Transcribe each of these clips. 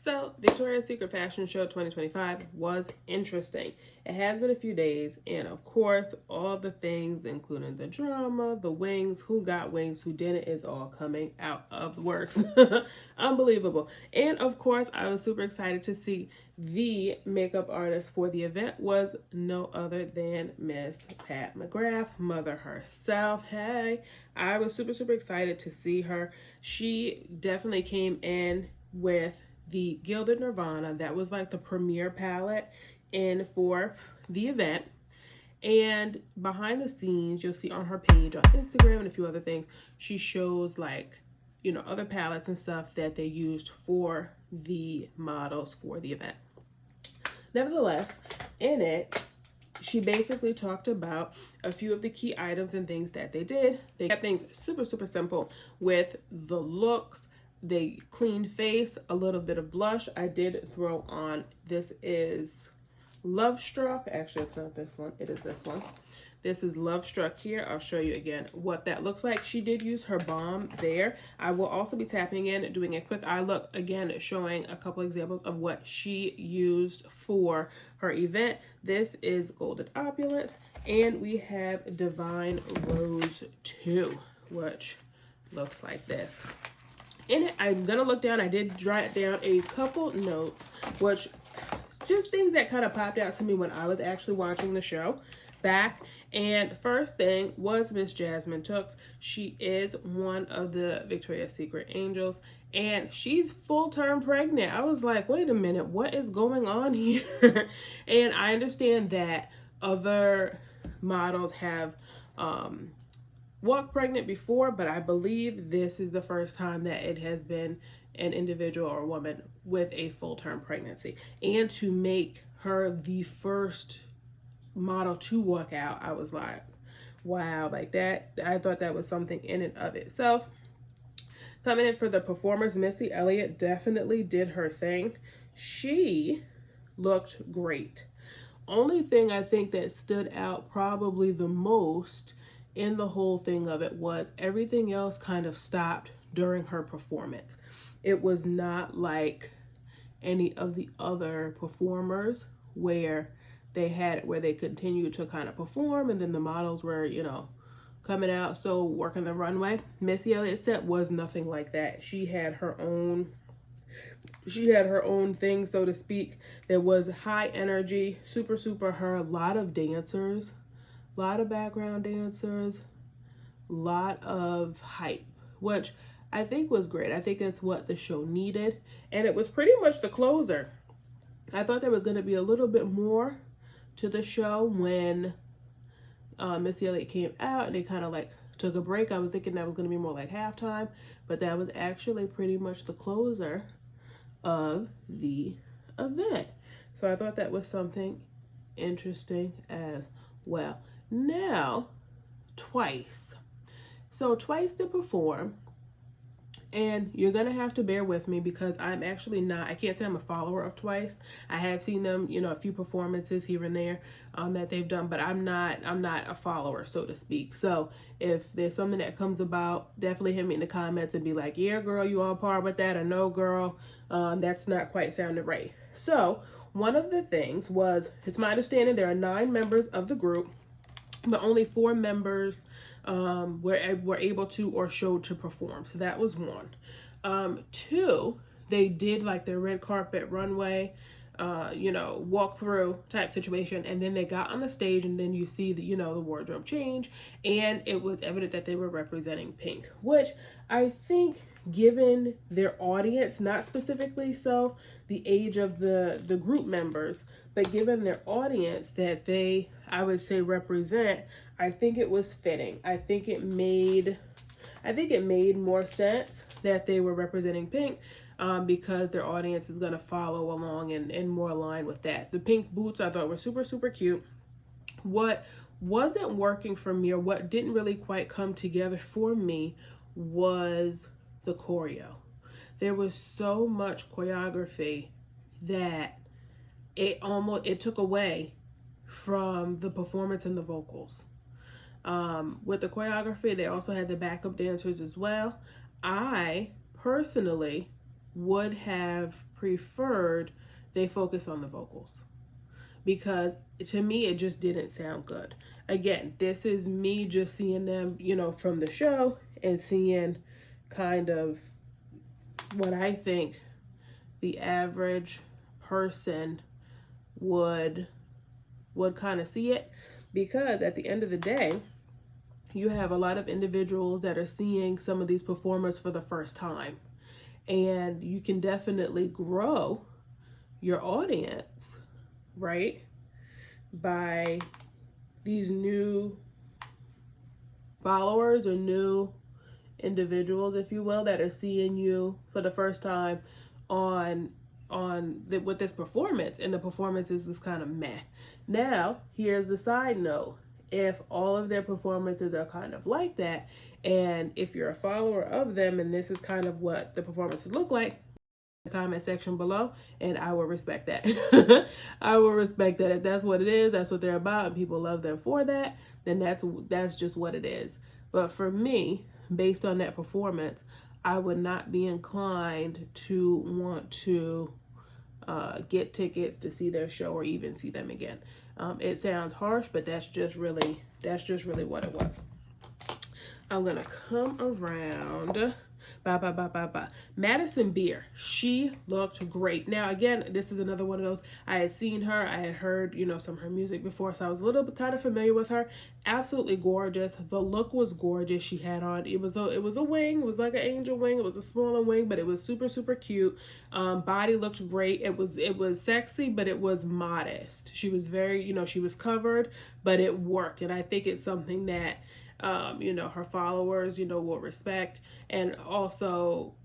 So, Victoria's Secret Fashion Show 2025 was interesting. It has been a few days, and of course, all the things, including the drama, the wings, who got wings, who didn't, is all coming out of the works. Unbelievable. And of course, I was super excited to see the makeup artist for the event was no other than Miss Pat McGrath, mother herself. Hey, I was super excited to see her. She definitely came in with the Gilded Nirvana. That was like the premiere palette in for the event. And behind the scenes, you'll see on her page on Instagram and a few other things, she shows like, other palettes and stuff that they used for the models for the event. Nevertheless, in it, she basically talked about a few of the key items and things that they did. They kept things super simple with the looks. They cleaned face, a little bit of blush. I did throw on, this is Love Struck. Actually, it's not this one. It is this one. This is Love Struck here. I'll show you again what that looks like. She did use her balm there. I will also be tapping in, doing a quick eye look, again, showing a couple examples of what she used for her event. This is Golden Opulence, and we have Divine Rose 2, which looks like this. In it, I'm gonna look down. I did jot down a couple notes, which just things that kind of popped out to me when I was actually watching the show back. And first thing was Miss Jasmine Tooks. She is one of the Victoria's Secret angels, and she's full-term pregnant. I was like, wait a minute, what is going on here? And I understand that other models have walked pregnant before, but I believe this is the first time that it has been an individual or woman with a full-term pregnancy. And to make her the first model to walk out, I was like, wow, like that. I thought that was something in and of itself. Coming in for the performers, Missy Elliott definitely did her thing. She looked great. Only thing I think that stood out probably the most in the whole thing of it was everything else kind of stopped during her performance. It was not like any of the other performers where they continued to kind of perform and then the models were, coming out, so working the runway. Missy Elliott's set was nothing like that. She had her own thing, so to speak. There was high energy, super her, a lot of dancers, a lot of background dancers, a lot of hype, which I think was great. I think that's what the show needed, and it was pretty much the closer. I thought there was going to be a little bit more to the show when Missy Elliott came out and they kind of like took a break. I was thinking that was going to be more like halftime, but that was actually pretty much the closer of the event. So I thought that was something interesting as well. Now, Twice. So Twice did perform, and you're going to have to bear with me because I'm actually not, I can't say I'm a follower of Twice. I have seen them, a few performances here and there that they've done, but I'm not a follower, so to speak. So if there's something that comes about, definitely hit me in the comments and be like, yeah, girl, you on par with that, or no, girl, that's not quite sounding right. So one of the things was, it's my understanding there are 9 members of the group, but only 4 members were able to or showed to perform. So that was one. 2, they did like their red carpet runway, walk through type situation, and then they got on the stage, and then you see the wardrobe change, and it was evident that they were representing pink, which I think, given their audience, not specifically so the age of the group members, but given their audience that they, I would say, represent, I think it was fitting. I think it made more sense that they were representing pink, because their audience is going to follow along and more aligned with that. The pink boots I thought were super cute. What wasn't working for me, or what didn't really quite come together for me, was the choreo. There was so much choreography that it took away from the performance and the vocals. With the choreography, they also had the backup dancers as well. I personally would have preferred they focus on the vocals, because to me it just didn't sound good. Again, this is me just seeing them, you know, from the show and seeing kind of what I think the average person would kind of see it. Because at the end of the day, you have a lot of individuals that are seeing some of these performers for the first time, and you can definitely grow your audience, right, by these new followers or new individuals, if you will, that are seeing you for the first time with this performance, and the performance is just kind of meh. Now, here's the side note. If all of their performances are kind of like that, and if you're a follower of them and this is kind of what the performances look like, the comment section below, and I will respect that. I will respect that. If that's what it is, that's what they're about, and people love them for that, then that's just what it is. But for me, based on that performance, I would not be inclined to want to get tickets to see their show or even see them again. It sounds harsh, but that's just really what it was. I'm gonna come around. Madison Beer, she looked great. Now again, this is another one of those, I had seen her, I had heard, you know, some of her music before, so I was a little bit kind of familiar with her. Absolutely gorgeous. The look was gorgeous. She had on, it was a wing, it was like an angel wing, it was a smaller wing, but it was super cute. Body looked great. It was sexy, but it was modest. She was very, you know, she was covered, but it worked, and I think it's something that you know, her followers, you know, will respect. And also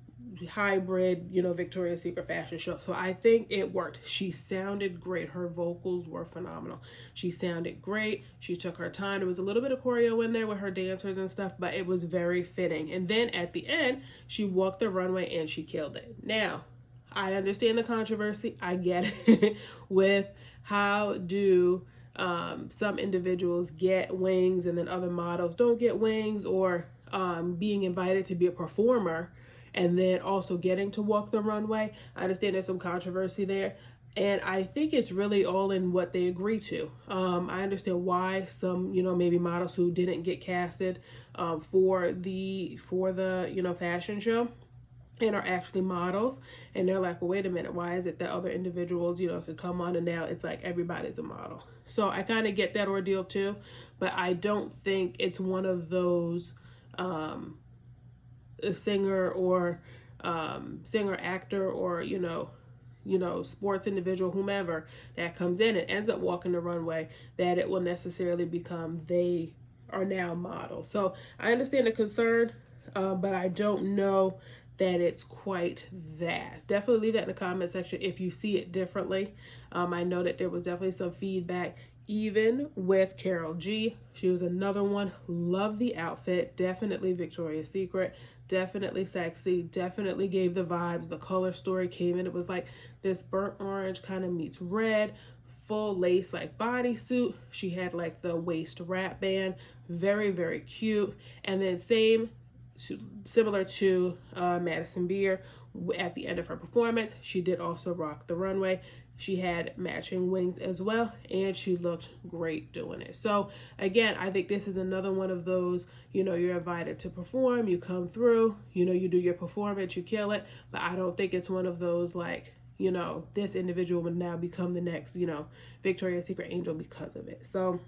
hybrid, you know, Victoria's Secret fashion show. So I think it worked. She sounded great. Her vocals were phenomenal. She sounded great. She took her time. There was a little bit of choreo in there with her dancers and stuff, but it was very fitting. And then at the end, she walked the runway and she killed it. Now, I understand the controversy. I get it with how do some individuals get wings and then other models don't get wings, or being invited to be a performer and then also getting to walk the runway. I understand there's some controversy there, and I think it's really all in what they agree to. I understand why some, you know, maybe models who didn't get casted for the you know, fashion show and are actually models, and they're like, well, wait a minute, why is it that other individuals, you know, could come on and now it's like everybody's a model? So I kind of get that ordeal too, but I don't think it's one of those a singer or singer, actor, or you know, sports individual, whomever that comes in and ends up walking the runway, that it will necessarily become they are now models. So I understand the concern, but I don't know that it's quite vast. Definitely leave that in the comment section if you see it differently. I know that there was definitely some feedback, even with Carol G. She was another one. Love the outfit. Definitely Victoria's Secret. Definitely sexy. Definitely gave the vibes. The color story came in. It was like this burnt orange kind of meets red. Full lace like bodysuit. She had like the waist wrap band. Very cute. And then similar to Madison Beer, at the end of her performance, she did also rock the runway. She had matching wings as well, and she looked great doing it. So again, I think this is another one of those, you know, you're invited to perform, you come through, you know, you do your performance, you kill it, but I don't think it's one of those like, you know, this individual would now become the next, you know, Victoria's Secret angel because of it. So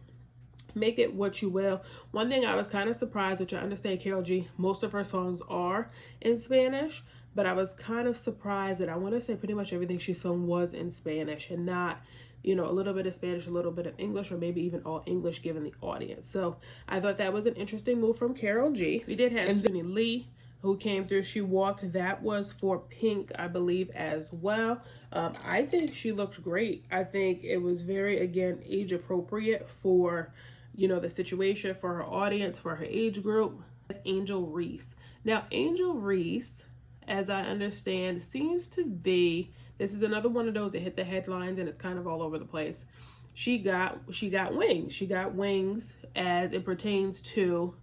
make it what you will. One thing I was kind of surprised, which I understand Carol G, most of her songs are in Spanish, but I was kind of surprised that I want to say pretty much everything she sung was in Spanish and not, you know, a little bit of Spanish, a little bit of English, or maybe even all English given the audience. So I thought that was an interesting move from Carol G. We did have Sydney Lee, who came through. She walked. That was for Pink, I believe, as well. I think she looked great. I think it was very, again, age appropriate for, you know, the situation, for her audience, for her age group. Angel Reese. Now, Angel Reese, as I understand, seems to be, this is another one of those that hit the headlines and it's kind of all over the place. She got wings. She got wings as it pertains to,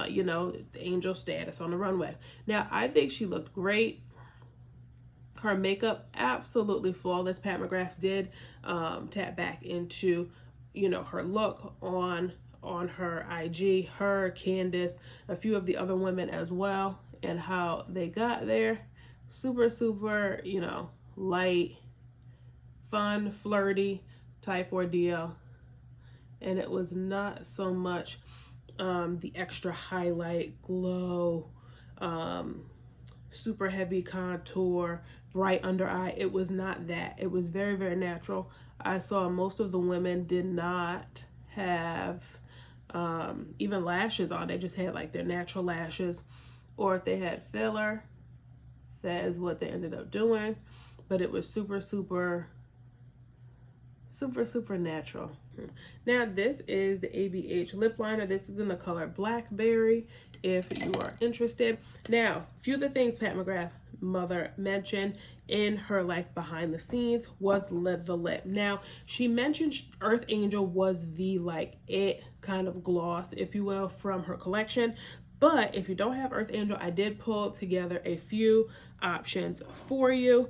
you know, the angel status on the runway. Now, I think she looked great. Her makeup, absolutely flawless. Pat McGrath did tap back into, you know, her look on her IG, her, Candace, a few of the other women as well, and how they got there. Super, super, you know, light, fun, flirty type ordeal. And it was not so much the extra highlight, glow, super heavy contour, bright under eye. It was not that. It was very, very natural. I saw most of the women did not have even lashes on. They just had like their natural lashes, or if they had filler, that is what they ended up doing. But it was super, super, super, super natural. Now this is the ABH lip liner. This is in the color Blackberry if you are interested. Now, a few of the things Pat McGrath mother mentioned in her like behind the scenes was the lip. Now, she mentioned Earth Angel was the like it kind of gloss, if you will, from her collection. But if you don't have Earth Angel, I did pull together a few options for you,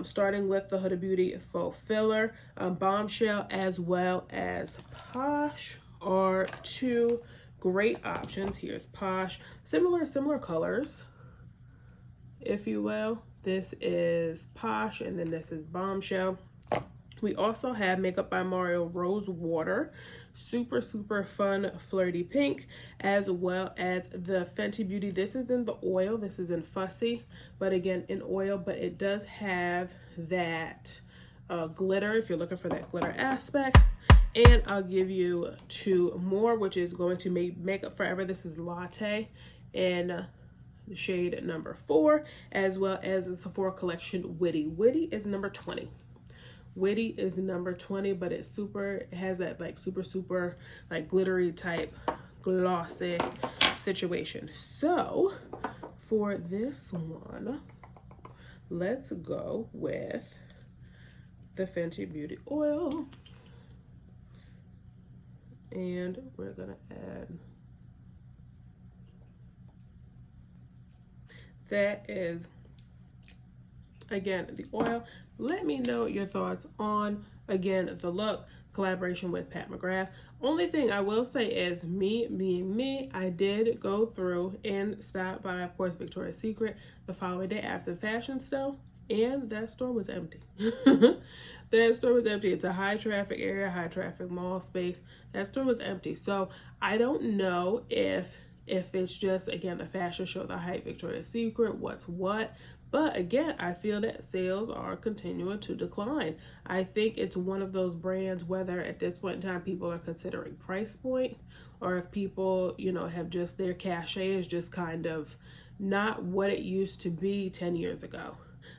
starting with the Huda Beauty Faux Filler, Bombshell, as well as Posh are two great options. Here's Posh, similar colors, if you will. This is Posh, and then this is Bombshell. We also have Makeup by Mario Rose Water, super, super fun, flirty pink, as well as the Fenty Beauty. This is in the oil. This is in Fussy, but again, in oil, but it does have that glitter if you're looking for that glitter aspect. And I'll give you two more, which is going to make Makeup Forever. This is Latte in the shade number 4, as well as the Sephora Collection Witty. Witty is number 20. Witty is number 20, but it's super, it has that like super like glittery type glossy situation. So for this one, let's go with the Fenty Beauty oil, and we're gonna add, that is again the oil. Let me know your thoughts on, again, the look, collaboration with Pat McGrath. Only thing I will say is me being me, I did go through and stop by, of course, Victoria's Secret the following day after the fashion show, and that store was empty. That store was empty. It's a high traffic area, high traffic mall space. That store was empty. So I don't know if it's just, again, the fashion show, the hype, Victoria's Secret, what's what. But again, I feel that sales are continuing to decline. I think it's one of those brands, whether at this point in time people are considering price point, or if people, you know, have just, their cachet is just kind of not what it used to be 10 years ago.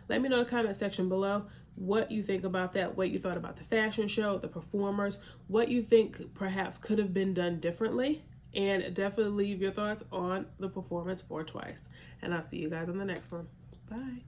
Let me know in the comment section below what you think about that, what you thought about the fashion show, the performers, what you think perhaps could have been done differently. And definitely leave your thoughts on the performance for Twice. And I'll see you guys on the next one. Bye.